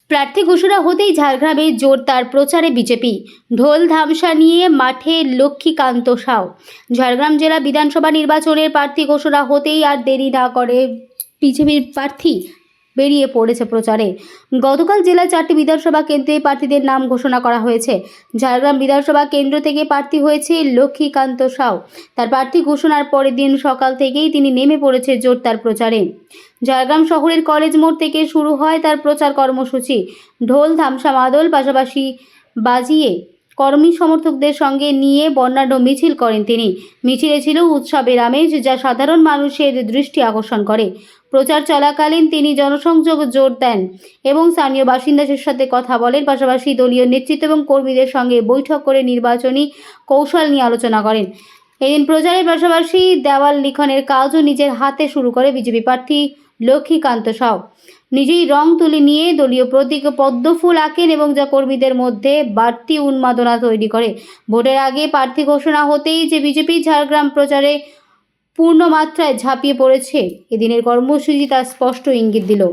প্রার্থী ঘোষণা হতেই ঝাড়গ্রামে জোরদার প্রচারে বিজেপি। ঢোল ধামসা নিয়ে মাঠে লক্ষ্মীকান্ত সাউ। ঝাড়গ্রাম জেলা বিধানসভা নির্বাচনের প্রার্থী ঘোষণা হতেই আর দেরি না করে বিজেপির প্রার্থী বেরিয়ে পড়েছে প্রচারে। গতকাল জেলার 4টি বিধানসভা কেন্দ্রে প্রার্থীদের নাম ঘোষণা করা হয়েছে। ঝাড়গ্রাম বিধানসভা কেন্দ্র থেকে প্রার্থী হয়েছে লক্ষ্মীকান্ত সাউ। তার প্রার্থী ঘোষণার পরের দিন সকাল থেকেই তিনি নেমে পড়েছে জোরদার প্রচারে। ঝাড়গ্রাম শহরের কলেজ মোড় থেকে শুরু হয় তার প্রচার কর্মসূচি। ঢোল ধামসা মাদল পাশাপাশি বাজিয়ে কর্মী সমর্থকদের সঙ্গে নিয়ে বর্ণাঢ্য মিছিল করেন তিনি। মিছিলে ছিল উৎসবের আমেজ, যা সাধারণ মানুষের দৃষ্টি আকর্ষণ করে। প্রচার চলাকালীন তিনি জনসংযোগ জোর দেন এবং স্থানীয় বাসিন্দাদের সাথে কথা বলেন। পাশাপাশি দলীয় নেতৃত্ব এবং কর্মীদের সঙ্গে বৈঠক করে নির্বাচনী কৌশল নিয়ে আলোচনা করেন। এদিন প্রচারের পাশাপাশি দেওয়াল লিখনের কাজও নিজের হাতে শুরু করে বিজেপি প্রার্থী লক্ষ্মীকান্ত সাউ। নিজেই রং তুলি নিয়ে দলীয় প্রতীক পদ্মফুল আঁকেন এবং যা কর্মীদের মধ্যে বাড়তি উন্মাদনা তৈরি করে। ভোটের আগে প্রার্থী ঘোষণা হতেই যে বিজেপি ঝাড়গ্রাম প্রচারে পূর্ণ মাত্রায় ঝাঁপিয়ে পড়েছে, এদিনের কর্মসূচি তার স্পষ্ট ইঙ্গিত দিল।